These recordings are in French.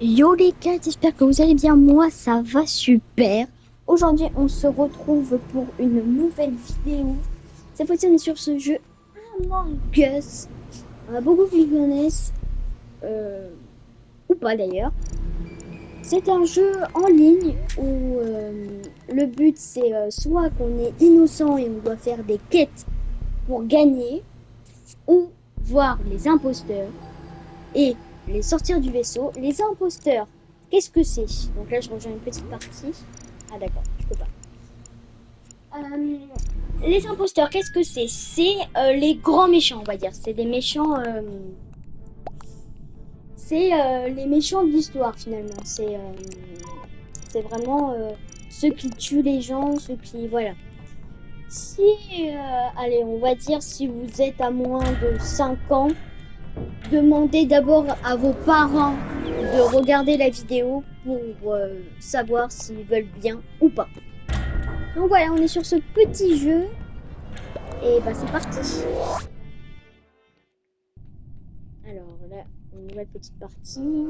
Yo les gars, j'espère que vous allez bien. Moi, ça va super. Aujourd'hui, on se retrouve pour une nouvelle vidéo. Cette fois-ci, on est sur ce jeu Among Us. On a beaucoup qui connaissent, euh, ou pas d'ailleurs. C'est un jeu en ligne où le but c'est soit qu'on est innocent et on doit faire des quêtes pour gagner, ou voir les imposteurs et les sortir du vaisseau. Les imposteurs, qu'est-ce que c'est? Donc là, je rejoins une petite partie. Ah d'accord, je peux pas. Euh, les imposteurs, qu'est-ce que c'est? C'est les grands méchants, on va dire. C'est des méchants. C'est les méchants de l'histoire finalement. C'est vraiment ceux qui tuent les gens, ceux qui voilà. Si, allez, on va dire si vous êtes à moins de 5 ans, demandez d'abord à vos parents de regarder la vidéo pour savoir s'ils veulent bien ou pas. Donc voilà, on est sur ce petit jeu et bah c'est parti. Alors là, une nouvelle petite partie.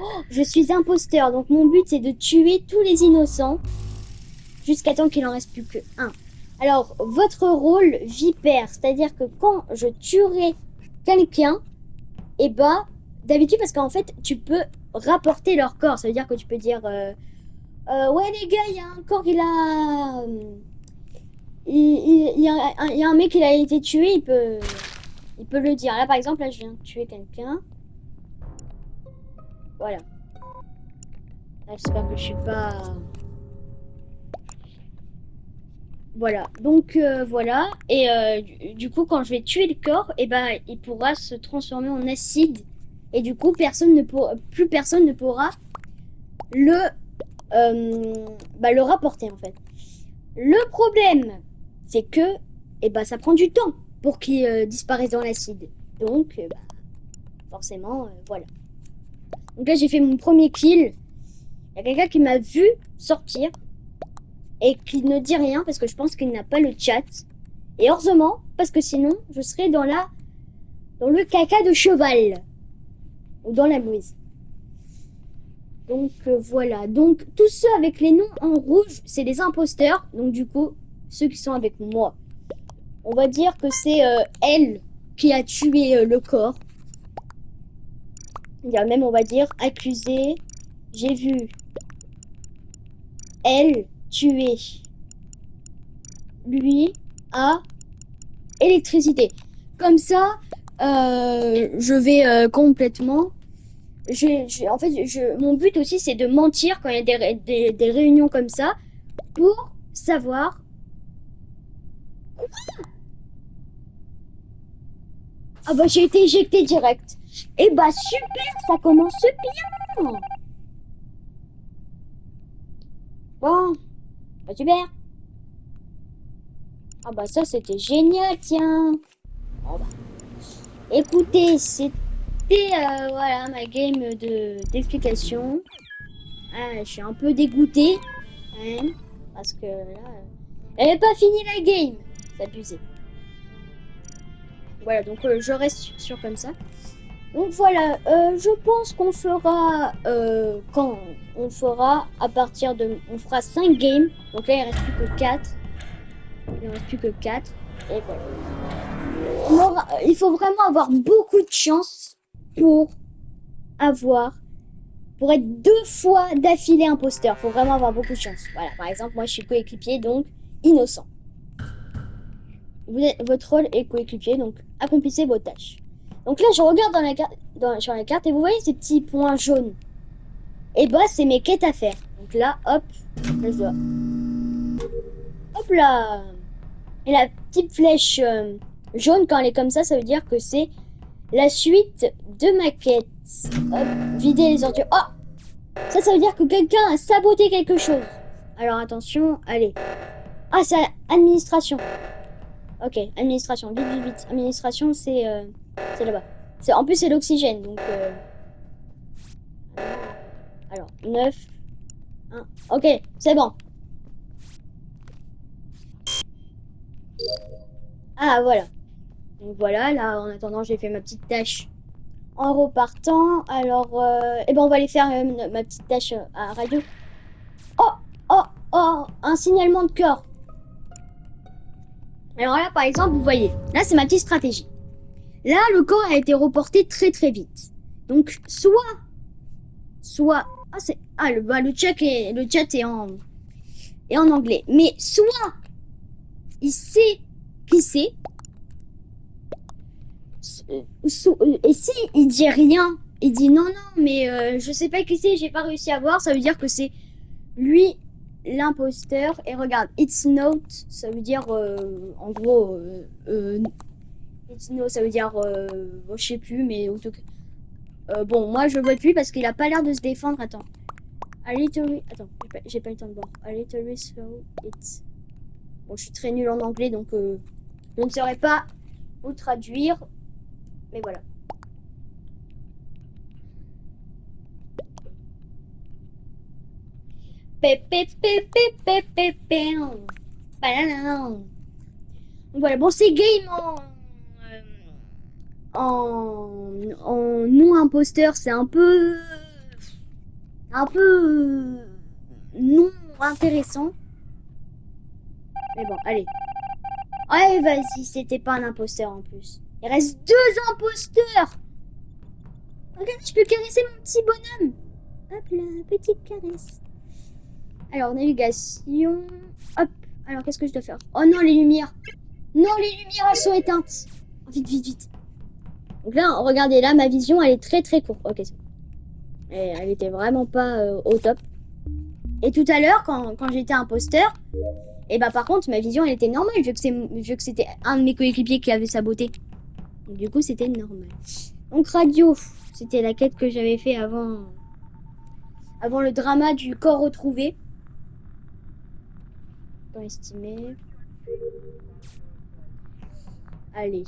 Oh, je suis imposteur, donc mon but c'est de tuer tous les innocents jusqu'à temps qu'il en reste plus que un. Alors, votre rôle vipère, c'est-à-dire que quand je tuerai quelqu'un, et bah d'habitude parce qu'en fait tu peux rapporter leur corps, ça veut dire que tu peux dire ouais les gars, il y a un corps, il y a un mec qui a été tué, il peut le dire. Là par exemple, là je viens de tuer quelqu'un, voilà. Là, j'espère que je suis pas, voilà. Donc voilà, et du coup quand je vais tuer le corps, et ben il pourra se transformer en acide, et du coup plus personne ne pourra le le rapporter en fait. Le problème, c'est que ça prend du temps pour qu'il disparaisse dans l'acide. Donc, forcément, voilà. Donc là, j'ai fait mon premier kill. Il y a quelqu'un qui m'a vu sortir et qui ne dit rien parce que je pense qu'il n'a pas le chat. Et heureusement, parce que sinon, je serais dans le caca de cheval ou dans la mouise. Donc voilà. Donc tous ceux avec les noms en rouge, c'est les imposteurs. Donc du coup, ceux qui sont avec moi. On va dire que c'est elle qui a tué le corps. Il y a même, on va dire, accusé. J'ai vu elle tuer lui à électricité. Comme ça, je vais complètement. En fait, mon but aussi, c'est de mentir quand il y a des réunions comme ça pour savoir. Ah bah, j'ai été éjecté direct. Et bah, super, ça commence bien. Bon, bah, super. Ah bah, ça, c'était génial, tiens. Bon, bah. Écoutez, c'était voilà ma game d'explication. Ah, je suis un peu dégoûtée, quand même, parce que là, elle n'est pas fini la game. C'est abusé. Voilà, donc je reste sur comme ça. Donc voilà, je pense qu'on fera quand on fera à partir de, on fera 5 games. Donc là, il reste plus que 4. Il en reste plus que 4. Et voilà. Il faut vraiment avoir beaucoup de chance pour avoir pour être 2 fois d'affilée imposteur. Faut vraiment avoir beaucoup de chance. Voilà, par exemple, moi je suis coéquipier, donc innocent. Votre rôle est coéquipier, donc accomplissez vos tâches. Donc là, je regarde dans la carte, sur la carte et vous voyez ces petits points jaunes. Et bah, c'est mes quêtes à faire. Donc là, hop, là, je dois. Hop là. Et la petite flèche jaune, quand elle est comme ça veut dire que c'est la suite de ma quête. Hop, vider les ordures. Oh, ça veut dire que quelqu'un a saboté quelque chose. Alors attention, allez. Ah, c'est administration. Ok, administration. Vite, vite, vite. Administration, c'est là-bas. En plus, c'est l'oxygène. Donc, alors, 9, 1. Ok, c'est bon. Ah, voilà. Donc voilà, là, en attendant, j'ai fait ma petite tâche En repartant, alors, eh ben on va aller faire ma petite tâche à radio. Oh, oh, oh, un signalement de cœur. Alors là, par exemple, vous voyez, là c'est ma petite stratégie. Là, le corps a été reporté très très vite. Donc, soit, le chat est en anglais. Mais soit il sait qui c'est, et si il dit rien, il dit non, non, mais je sais pas qui c'est, j'ai pas réussi à voir, ça veut dire que c'est lui l'imposteur. Et regarde, it's not, ça veut dire en gros, it's no, ça veut dire, je sais plus, mais en tout cas. Bon, moi je vote lui parce qu'il a pas l'air de se défendre. Attends. A little... Attends, j'ai pas le temps de voir. A little slow, it's. Bon, je suis très nulle en anglais, donc je ne saurais pas vous traduire. Mais voilà. Voilà, bon, c'est game en non-imposteur, c'est un peu non intéressant. Mais bon, allez. Ouais, vas-y, c'était pas un imposteur en plus. Il reste 2 imposteurs. Regarde, je peux caresser mon petit bonhomme. Hop là, petite caresse. Alors, navigation. Hop. Alors, qu'est-ce que je dois faire? Oh non, les lumières. Non, les lumières, elles sont éteintes. Vite, vite, vite. Donc là, regardez, là, ma vision, elle est très, très courte. Ok, c'est bon. Et elle était vraiment pas au top. Et tout à l'heure, quand j'étais imposteur, et bah par contre, ma vision, elle était normale, vu que c'était un de mes coéquipiers qui avait saboté. Donc, du coup, c'était normal. Donc, radio, c'était la quête que j'avais fait avant le drama du corps retrouvé. Temps estimé. Allez.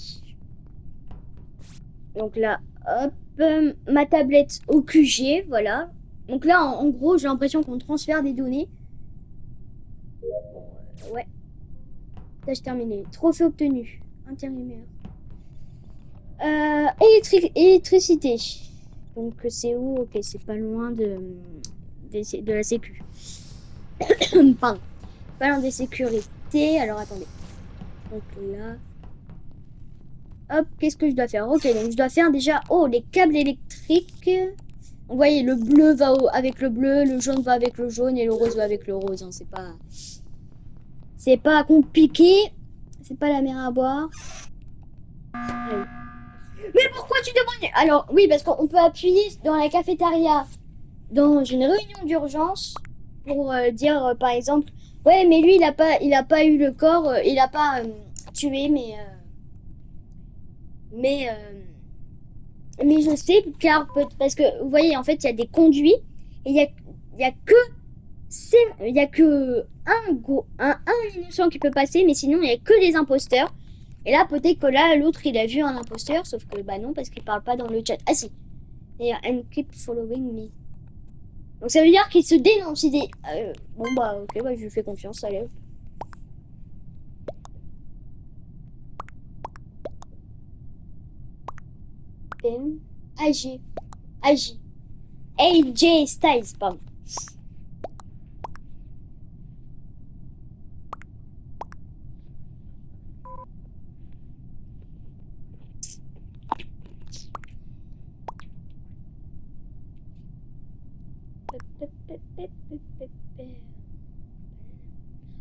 Donc là, hop, ma tablette au QG, voilà. Donc là, en gros, j'ai l'impression qu'on transfère des données. Ouais. Tâche terminée. Trophée obtenu. Intérimaire. Électricité. Donc c'est où? Ok, c'est pas loin de la sécu. Pardon. Pas loin des sécurités. Alors attendez. Donc là. Hop, qu'est-ce que je dois faire? Ok, donc je dois faire déjà... Oh, les câbles électriques. Vous voyez, le bleu va avec le bleu, le jaune va avec le jaune et le rose va avec le rose. Hein. C'est pas compliqué. C'est pas la mer à boire. Allez. Mais pourquoi tu demandes? Alors, oui, parce qu'on peut appuyer dans la cafétéria dans une réunion d'urgence pour dire, par exemple, ouais, mais lui, il a pas eu le corps, il a pas tué, mais, mais je sais, car parce que vous voyez, en fait, il y a des conduits et il y a que il y a que un innocent qui peut passer, mais sinon il y a que les imposteurs. Et là, peut-être que là, l'autre, il a vu un imposteur, sauf que bah non, parce qu'il parle pas dans le chat. Ah si. Et and keep following me. Donc ça veut dire qu'il se dénonce. Il dit, bon bah ok, bah je lui fais confiance, allez. AG. AJ. AJ Styles, pardon.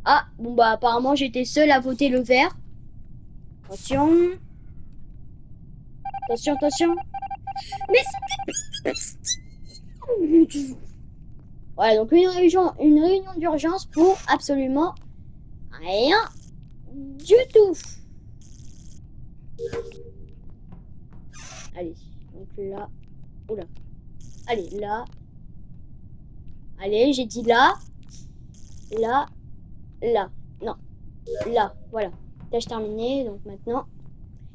Ah, bon bah apparemment j'étais seule à voter le vert. Attention. Attention, attention. Mais c'était... Voilà, donc une réunion d'urgence pour absolument rien du tout. Allez, donc là. Oula. Allez, là. Allez, j'ai dit là. Là. Là. Non. Là. Voilà. Tâche terminée. Donc maintenant,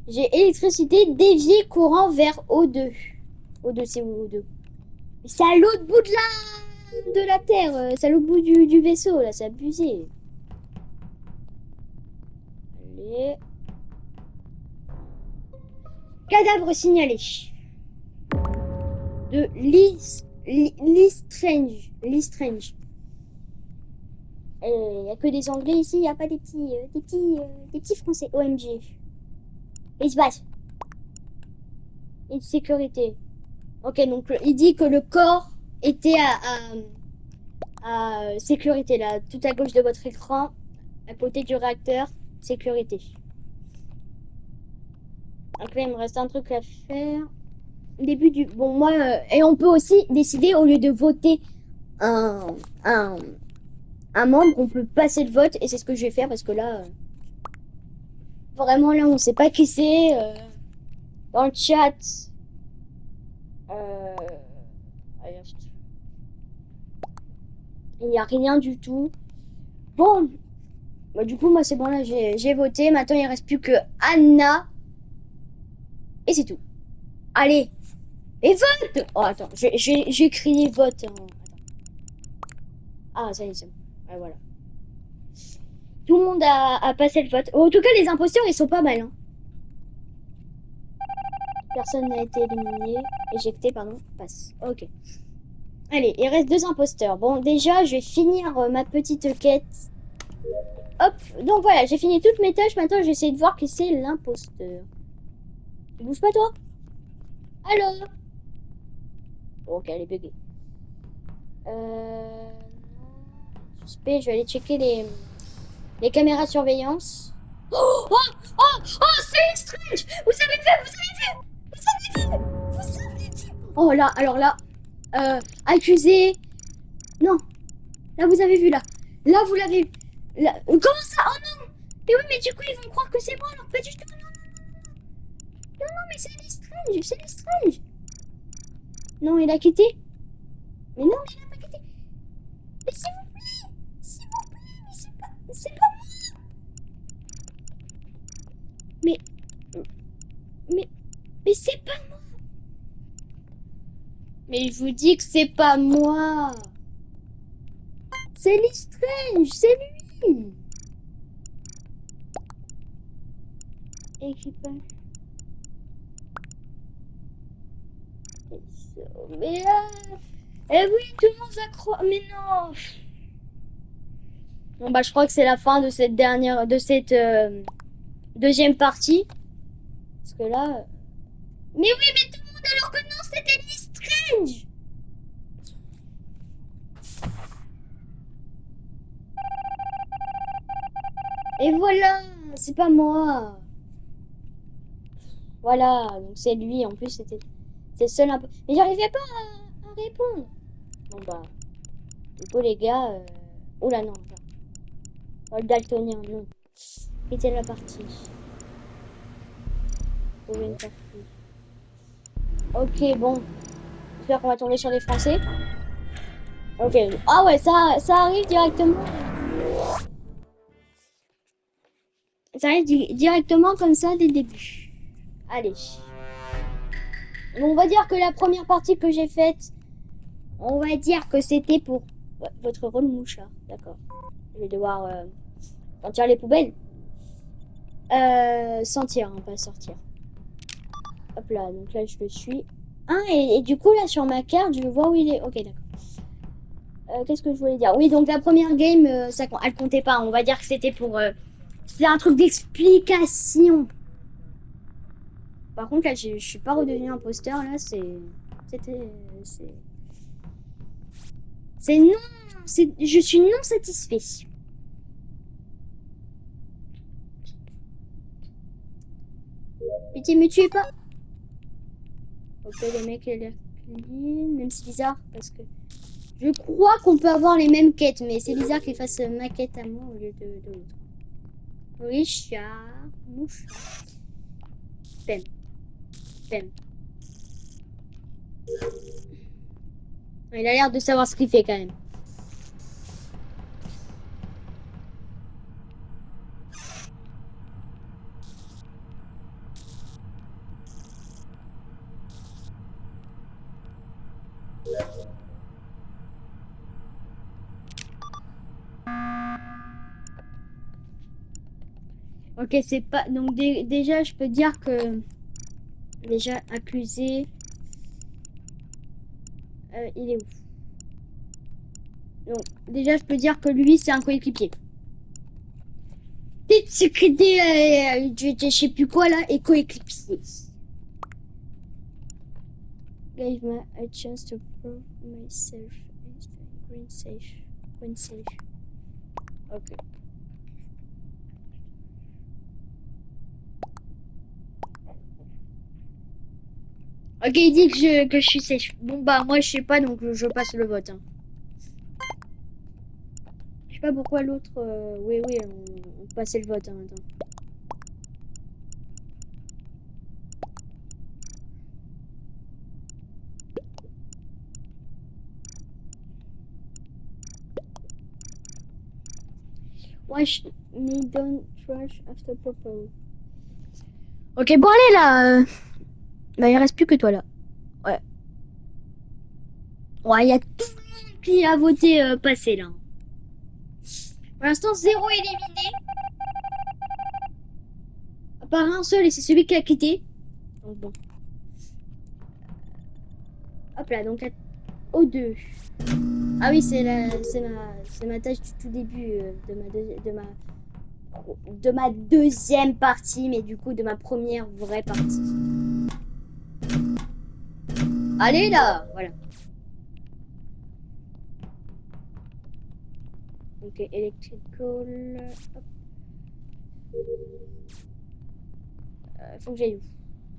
j'ai électricité déviée courant vers O2. O2, c'est où O2? C'est à l'autre bout de la Terre. C'est à l'autre bout du vaisseau, là. C'est abusé. Allez. Cadavre signalé. de Lestrange. Lestrange. Il n'y a que des Anglais ici, il n'y a pas des petits Français. OMG. Et il se passe. Et de sécurité. Ok, donc il dit que le corps était à sécurité, là, tout à gauche de votre écran, à côté du réacteur, sécurité. Donc là, il me reste un truc à faire. Début du... Bon, moi... et on peut aussi décider, au lieu de voter un, un, un membre, on peut passer le vote, et c'est ce que je vais faire, parce que là... vraiment, là, on sait pas qui c'est. Dans le chat... allez, il n'y a rien du tout. Bon, bah, du coup, moi, c'est bon, là, j'ai voté. Maintenant, il reste plus que Anna. Et c'est tout. Allez, et vote! Oh, attends, j'ai crié vote. Hein. Attends. Ah, ça y est, c'est bon. Ouais, voilà. Tout le monde a passé le vote. En tout cas, les imposteurs, ils sont pas mal. Hein. Personne n'a été éliminé. Éjecté, pardon. Passe. Ok. Allez, il reste 2 imposteurs. Bon, déjà, je vais finir ma petite quête. Hop. Donc voilà, j'ai fini toutes mes tâches. Maintenant, j'essaie de voir qui c'est l'imposteur. Tu bouges pas, toi? Allô? Ok, elle est buggée. Non. Suspect, je vais aller checker les caméras de surveillance. Oh, oh, oh, oh, c'est Strange! Vous avez fait, vous avez fait, vous avez fait, vous avez fait. Oh là, alors là, accusé. Non, là vous avez vu là. Là vous l'avez vu. Là, comment ça? Oh non! Mais oui, mais du coup ils vont croire que c'est moi, alors pas du tout. Non, non, non, non, non, mais c'est Strange, c'est Strange. Non, il a quitté. Mais non, mais il a pas quitté. Mais s'il vous plaît, mais c'est pas moi. Mais, mais, mais c'est pas moi. Mais je vous dis que c'est pas moi. C'est Strange, c'est lui. Équipage. Mais là... Eh oui, tout le monde va croire... Mais non. Bon bah je crois que c'est la fin de cette dernière... De cette deuxième partie. Parce que là... Mais oui, mais tout le monde alors que non, c'était Strange. Et voilà, c'est pas moi. Voilà, donc c'est lui. En plus, c'était le seul un peu... Mais j'arrivais pas à répondre. Bon bah... Du coup, les gars... Oh là non, attends. Oh, le daltonien, non. Quitter la partie. Trouver une partie. Ok, bon. J'espère qu'on va tomber sur les Français. Ok. Ah ouais, ça arrive directement. Ça arrive directement comme ça dès le début. Allez. Bon, on va dire que la première partie que j'ai faite, on va dire que c'était pour votre rôle mouchard. D'accord. Je vais devoir sortir les poubelles. Sentir, hein, pas sortir. Hop là, donc là je le suis. Ah, et du coup là sur ma carte, je vois où il est. Ok, d'accord. Qu'est-ce que je voulais dire? Oui, donc la première game, ça, elle comptait pas. On va dire que c'était pour... c'était un truc d'explication. Par contre, là, je suis pas redevenu imposteur. Là, c'était... C'est non... Je suis non satisfait. Pitié, me tuez pas. Ok, le mec, il a l'air clean. Même c'est bizarre, parce que... Je crois qu'on peut avoir les mêmes quêtes, mais c'est bizarre qu'il fasse ma quête à moi au lieu de l'autre. Richard, mouchard. Pem. Pem. Il a l'air de savoir ce qu'il fait quand même. Ok, c'est pas... Donc déjà, je peux dire que... Déjà, accusé... Il est où? Donc, déjà, je peux dire que lui, c'est un coéquipier. Petite sécurité, je sais plus quoi là, et coéquipier. Gave me a chance to prove myself. Green safe. Green safe. Ok. Ok, il dit que je suis safe. Bon, bah, moi, je sais pas, donc je passe le vote. Hein. Je sais pas pourquoi l'autre. Oui, on passait le vote. Hein, attends. Wash me down trash after purple. Ok, bon, allez là. Bah, il reste plus que toi là. Ouais. Ouais, il y a tout le monde qui a voté passé là. Pour l'instant, zéro éliminé. À part un seul, et c'est celui qui a quitté. Donc bon. Hop là, donc au 2. Ah oui, c'est ma tâche du tout début de ma deuxième partie, mais du coup de ma première vraie partie. Allez là, voilà. Ok, electrical. Hop. Faut que j'aille où?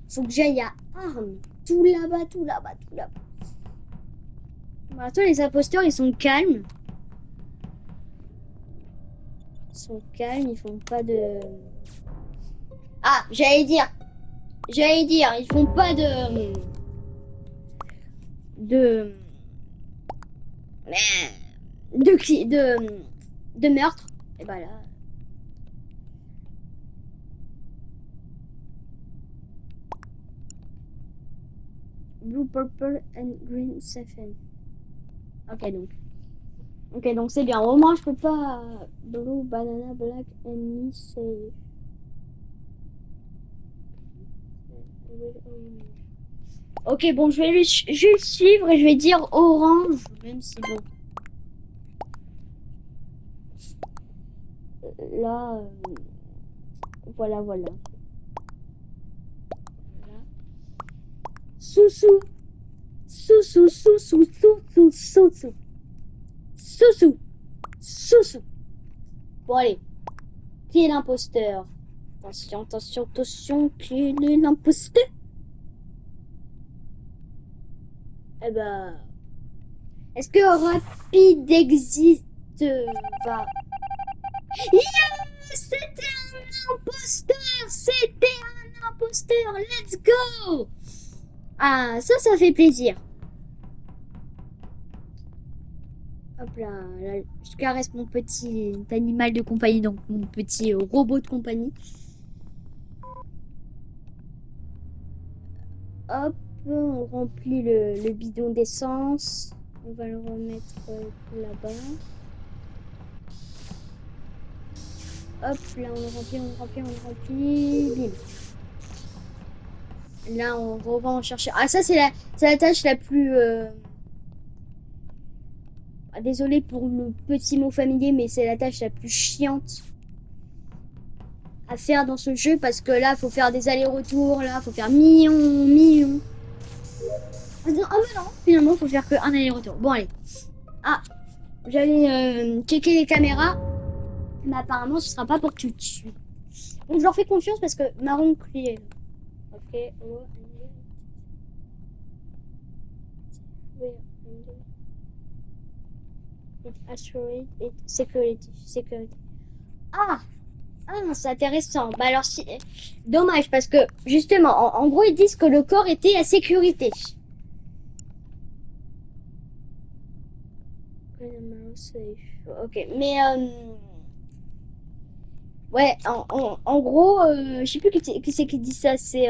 Faut que j'aille à armes. Tout là-bas, tout là-bas, tout là-bas. Bon, attends, les imposteurs, ils sont calmes. Ils sont calmes, ils font pas de... Ah, ils font pas de de meurtre. Et bah là. Blue, purple and green seven. Ok, donc c'est bien. Au moins, je peux pas. Blue, banana, black and me say. Ok, bon, je vais juste suivre et je vais dire orange, même si bon. Là, voilà. Sous-sous. Sous-sous, sous-sous, sous-sous, sous-sous. Sous-sous. Sous-sous. Bon, allez. Qui est l'imposteur? Attention, qui est l'imposteur? Eh ben... Est-ce que Rapide existe va... Yes! C'était un imposteur! C'était un imposteur! Let's go! Ah, ça fait plaisir. Hop là, je caresse mon petit animal de compagnie, donc mon petit robot de compagnie. Hop, on remplit le bidon d'essence. On va le remettre là-bas. Hop, là on le remplit. Bim. Là on va en chercher. Ah ça c'est la tâche la plus... Ah, désolé pour le petit mot familier, mais c'est la tâche la plus chiante à faire dans ce jeu parce que là faut faire des allers-retours, là faut faire millions. Ah mais non, finalement faut faire que un aller-retour. Bon allez. Ah, j'allais checker les caméras, mais apparemment ce sera pas pour tout de suite. Donc je leur fais confiance parce que marron clear. Ok, oh, security. Ah, c'est intéressant. Bah alors, dommage parce que justement, en gros, ils disent que le corps était à sécurité. Ok, mais ouais, en gros, je sais plus qui c'est qui dit ça. C'est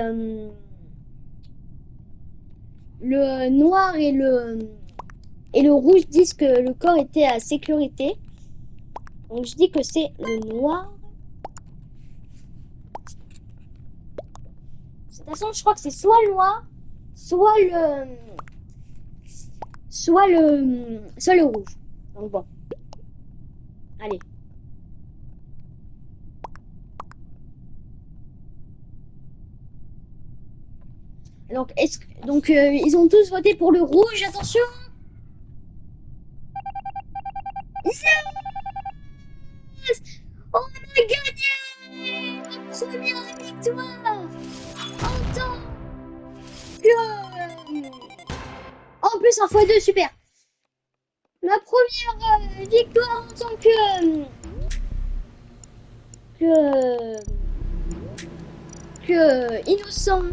le noir et le rouge disent que le corps était à sécurité. Donc je dis que c'est le noir. De toute façon, je crois que c'est soit le noir, soit soit le rouge. Donc bon, allez. Donc ils ont tous voté pour le rouge, attention. Yes! On a gagné! Première victoire! En tant que... En plus, un x2, super! Ma première victoire en tant que... que innocent.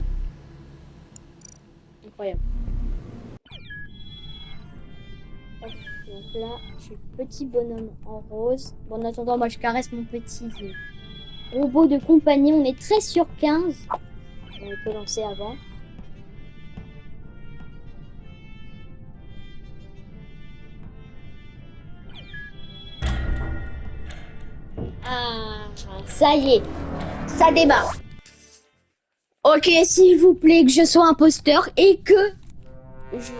Incroyable. Hop, donc là, je suis petit bonhomme en rose. Bon, en attendant, moi, je caresse mon petit robot de compagnie. On est 13 sur 15. On peut lancer avant. Ah, ça y est, ça démarre. Ok, s'il vous plaît, que je sois imposteur et que je...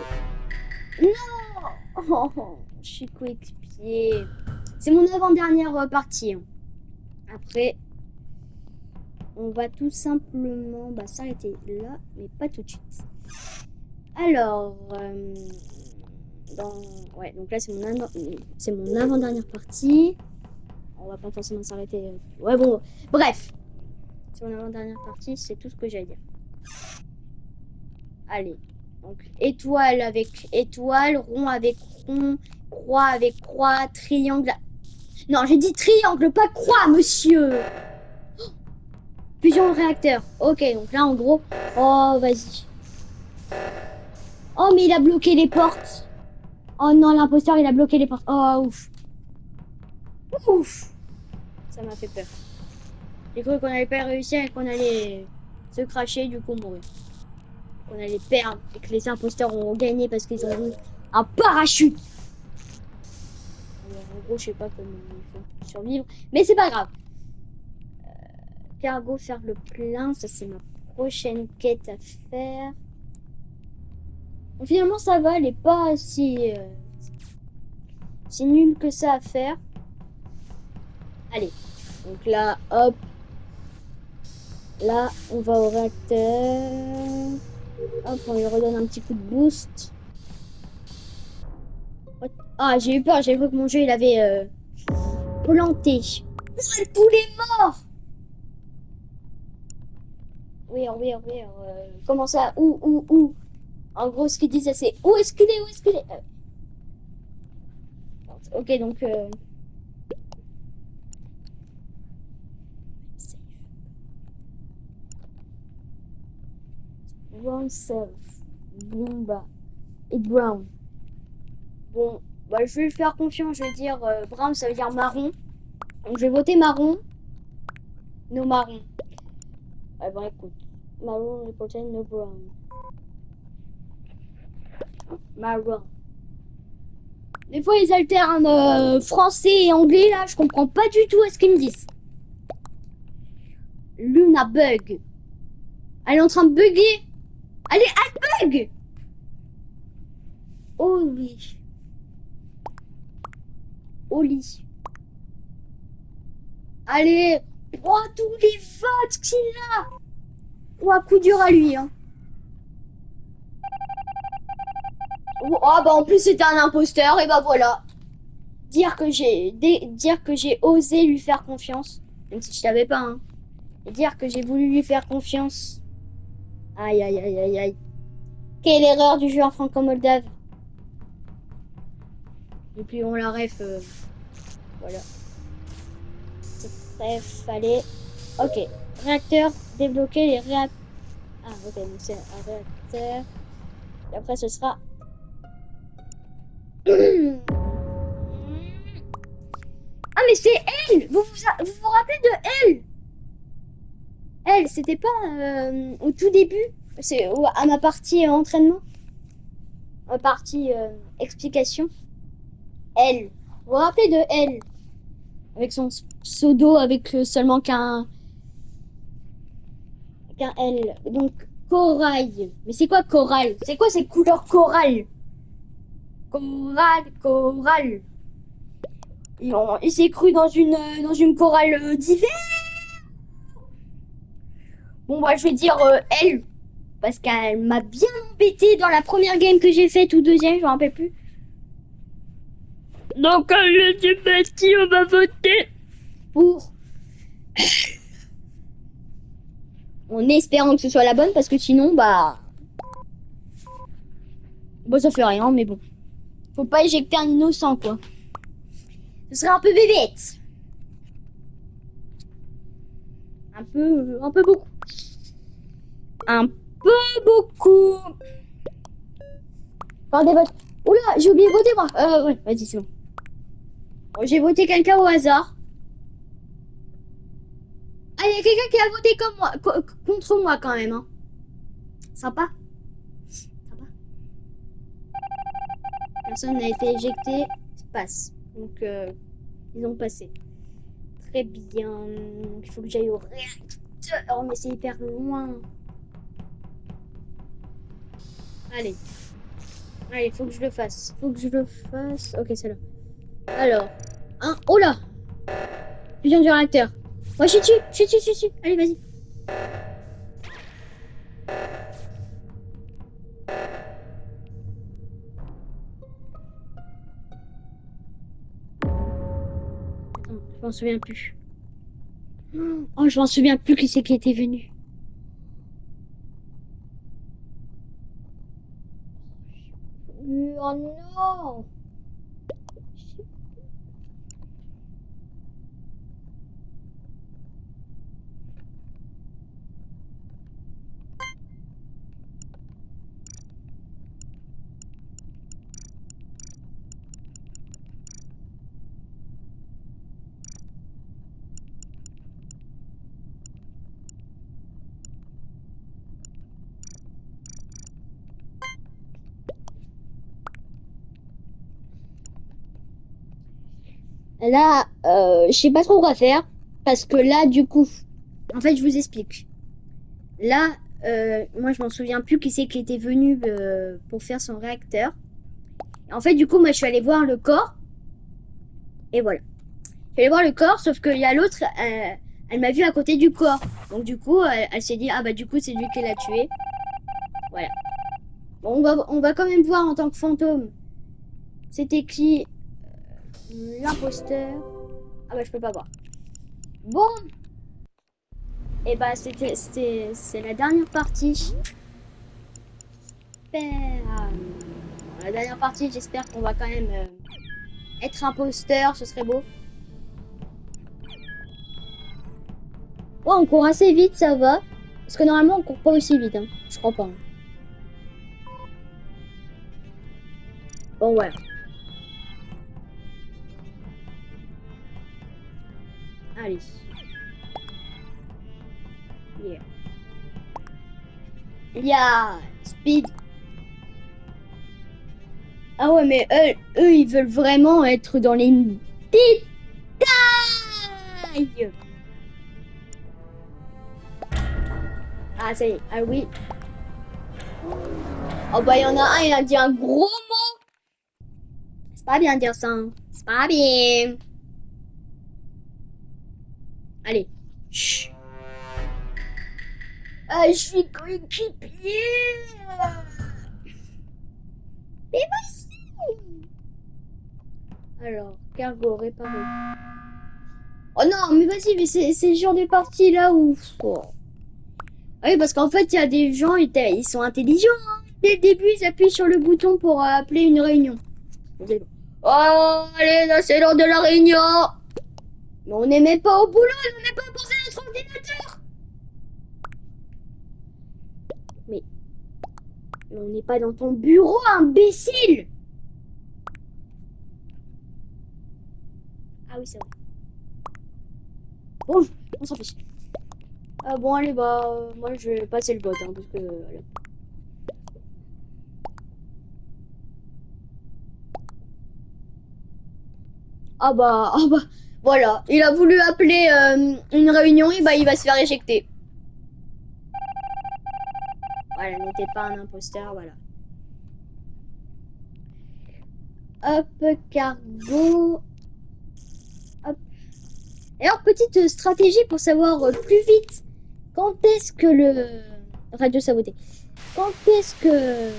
Non. Je suis coéquipier. C'est mon avant-dernière partie. Après, on va tout simplement s'arrêter là, mais pas tout de suite. Alors, ouais, donc là, c'est mon avant-dernière partie. On va pas forcément s'arrêter. Ouais, bon, bref. C'est mon avant-dernière partie, c'est tout ce que j'ai à dire. Allez. Donc, étoile avec étoile, rond avec rond, croix avec croix, triangle. Non, j'ai dit triangle, pas croix, monsieur. Fusion réacteur. Ok, donc là, en gros. Oh, vas-y. Oh, mais il a bloqué les portes. Oh non, l'imposteur, il a bloqué les portes. Oh, ouf. Ouf. Ça m'a fait peur. J'ai cru qu'on allait pas réussir et qu'on allait se cracher, du coup, mourir. Qu'on allait perdre et que les imposteurs ont gagné parce qu'ils ont eu un parachute. Alors, en gros, je sais pas comment ils font pour survivre, mais c'est pas grave. Cargo, faire le plein, ça c'est ma prochaine quête à faire. Bon, finalement, ça va, elle est pas si nulle que ça à faire. Allez, donc là, hop. Là, on va au réacteur. Hop, on lui redonne un petit coup de boost. Ah, j'ai eu peur, j'ai cru que mon jeu, il avait planté. Oh, tous les morts. Oui, oui, oui. Comment ça? Où? En gros, ce qu'ils disent, c'est où est-ce qu'il est? Où est-ce qu'il est? Ok, donc... Brown Self, Bloomba et Brown. Bon, je vais lui faire confiance, je vais dire Brown, ça veut dire marron. Donc je vais voter marron. No marron. Ouais, bon, écoute. Marron, reporter, no brown. Marron. Des fois, ils alternent français et anglais, là, je comprends pas du tout ce qu'ils me disent. Luna bug. Elle est en train de bugger. Allez, elle bug. Oh oui. Au lit. Allez. Oh, tous les votes qu'il a. Oh, un coup dur à lui, hein. Oh, en plus, c'était un imposteur, et voilà. Dire que j'ai osé lui faire confiance, même si je savais pas, hein. Et dire que j'ai voulu lui faire confiance. Aïe, aïe, aïe, aïe, aïe. Quelle erreur du joueur franco-moldave. Et puis on la ref. Voilà. Bref, allez. Ok. Réacteur, débloquer les réacteurs. Ah, ok, donc c'est un réacteur. Et après, ce sera. Ah, mais c'est elle. Vous vous rappelez de elle? Elle, c'était pas au tout début. C'est à ma partie entraînement. Ma partie explication. Elle. Vous vous rappelez de elle? Avec son pseudo, avec seulement qu'un L. Donc, corail. Mais c'est quoi corail? C'est quoi ces couleurs corail? Chorale. Il s'est cru dans une chorale d'hiver. Bon, bah, je vais dire elle. Parce qu'elle m'a bien embêté dans la première game que j'ai faite ou deuxième, je me rappelle plus. Donc, je sais pas si on va voter pour. En espérant que ce soit la bonne, parce que sinon, bah. Bon, ça fait rien, mais bon. Faut pas éjecter un innocent, quoi. Ce serait un peu bébête. Un peu beaucoup. Un peu beaucoup. Par des votes. Oula, j'ai oublié de voter, moi. Ouais, vas-y, c'est bon. Bon, j'ai voté quelqu'un au hasard. Ah, il y a quelqu'un qui a voté comme moi, contre moi, quand même, hein. Sympa. Sympa. Personne n'a été éjecté. Passe. Donc, ils ont passé. Très bien. Il faut que j'aille au réacteur. Oh, mais c'est hyper loin. Allez. Allez, faut que je le fasse. Faut que je le fasse. Ok, c'est là. Alors. Hein. Oh là. Fusion du réacteur. Moi, je suis dessus. Allez, vas-y. Attends, je m'en souviens plus. Oh, je m'en souviens plus qui c'est qui était venu. Oh non. Là, je sais pas trop quoi faire. Parce que là, du coup, en fait, je vous explique. Là, moi, je m'en souviens plus qui c'est qui était venu pour faire son réacteur. En fait, du coup, moi, je suis allée voir le corps. Et voilà. Je suis allée voir le corps, sauf qu'il y a l'autre, elle m'a vu à côté du corps. Donc, du coup, elle s'est dit, ah bah, du coup, c'est lui qui l'a tué. Voilà. Bon, on va quand même voir en tant que fantôme. C'était qui l'imposteur. Ah bah, je peux pas voir. Bon, et bah, c'est la dernière partie. La dernière partie, j'espère qu'on va quand même être imposteur, ce serait beau. Ouais, on court assez vite, ça va. Parce que normalement, on court pas aussi vite, hein. Je crois pas. Hein. Bon, voilà. Allez. Yeah. Yeah. Speed. Ah ouais, mais eux, ils veulent vraiment être dans les détails. Ah, ça y est. Ah oui. Oh bah, il y en a un, il a dit un gros mot. C'est pas bien de dire ça. Hein. C'est pas bien. Allez. Chut. Ah, je suis coéquipier. Mais voici. Alors, cargo réparé. Oh non, mais vas-y, mais c'est le genre de partie là où... Oh. Ah oui, parce qu'en fait, il y a des gens, ils sont intelligents. Hein. Dès le début, ils appuient sur le bouton pour appeler une réunion. Oh, allez, là, c'est l'heure de la réunion. Mais on n'est même pas au boulot, on n'est pas posé notre ordinateur. Mais, mais on n'est pas dans ton bureau, imbécile. Ah oui, c'est vrai. Bon, on s'en fiche. Ah bon, allez, bah, moi, je vais passer le vote, hein, parce que... voilà. Ah bah, voilà. Il a voulu appeler une réunion et bah il va se faire éjecter. Voilà, n'était pas un imposteur, voilà. Hop, cargo. Hop. Alors, petite stratégie pour savoir plus vite quand est-ce que le... Radio saboté. Quand est-ce que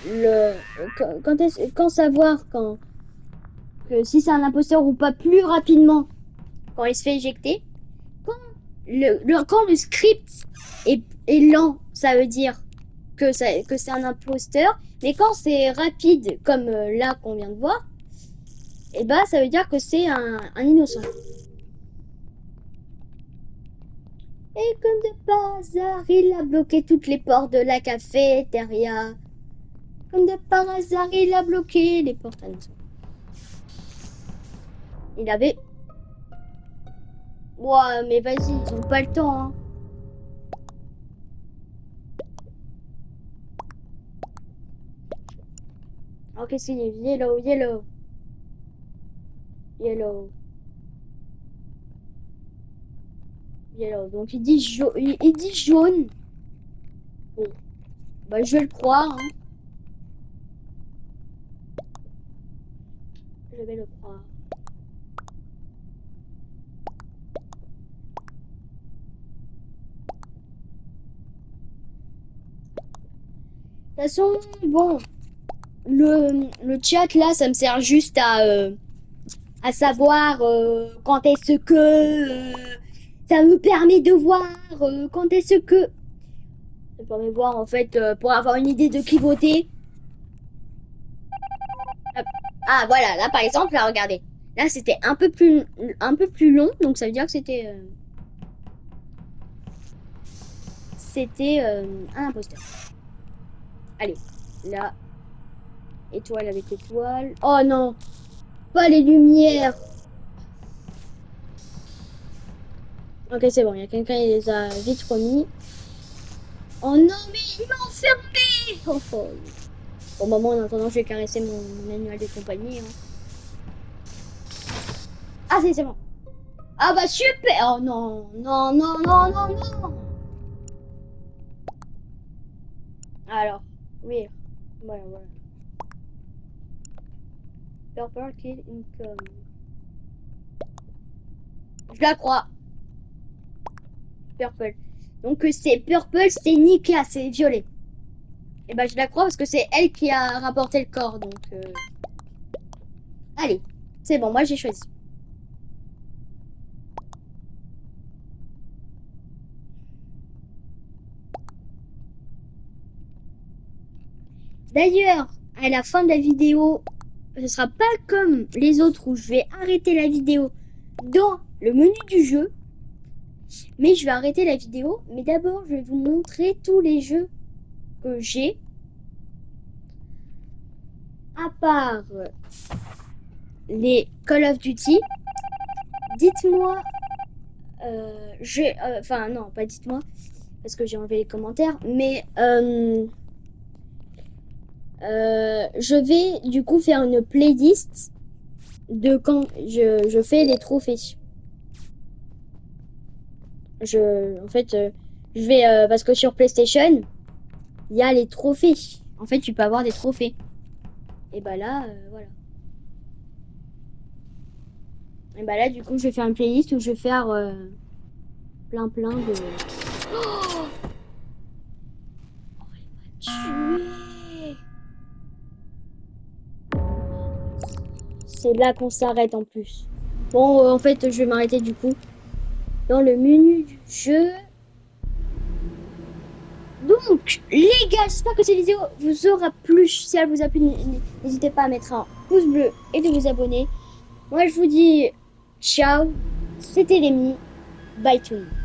le... Quand savoir que si c'est un imposteur ou pas plus rapidement quand il se fait éjecter. Quand quand le script est lent, ça veut dire que c'est un imposteur. Mais quand c'est rapide, comme là qu'on vient de voir, et bah ça veut dire que c'est un innocent. Et comme de par hasard, il a bloqué toutes les portes de la cafétéria. Comme de par hasard, il a bloqué les portes. Ah non, il avait... Ouais, mais vas-y, ils ont pas le temps, hein. Alors qu'est-ce qu'il y a? Yellow, yellow. Yellow. Yellow. Donc il dit, il dit jaune. Bon, bah je vais le croire, hein. Je vais le croire. De toute façon, bon, le chat là, ça me sert juste à savoir quand est-ce que ça me permet de voir quand est-ce que ça permet de voir en fait pour avoir une idée de qui voter. Hop. Ah voilà, là par exemple, là regardez, là c'était un peu plus long, donc ça veut dire que c'était un imposteur. Allez, là, étoile avec étoile. Oh non, pas les lumières. Ok, c'est bon, il y a quelqu'un qui les a vite remis. Oh non, mais il m'a enfermé. Oh, oh. Bon, maman, en attendant, je vais caresser mon animal de compagnie. Hein. Ah, c'est bon. Ah bah super. Oh non, non, non, non, non, non. Alors, oui. Voilà, voilà. Purple Kill Income. Je la crois. Purple. Donc c'est Purple, c'est Nika, c'est violet. Et bah je la crois parce que c'est elle qui a rapporté le corps. Donc allez, c'est bon, moi j'ai choisi. D'ailleurs, à la fin de la vidéo, ce sera pas comme les autres où je vais arrêter la vidéo dans le menu du jeu. Mais je vais arrêter la vidéo. Mais d'abord, je vais vous montrer tous les jeux que j'ai. À part les Call of Duty. Dites-moi... enfin, non, pas dites-moi. Parce que j'ai enlevé les commentaires. Mais... je vais du coup faire une playlist de quand je fais les trophées. En fait, je vais parce que sur PlayStation, il y a les trophées. En fait, tu peux avoir des trophées. Et bah là, voilà. Et bah là, du coup, je vais faire une playlist où je vais faire plein de. Oh, il m'a tué. C'est là qu'on s'arrête en plus. Bon, en fait, je vais m'arrêter du coup dans le menu du jeu. Donc, les gars, j'espère que cette vidéo vous aura plu. Si elle vous a plu, n'hésitez pas à mettre un pouce bleu et de vous abonner. Moi, je vous dis ciao. C'était Rémi. Bye tout le monde.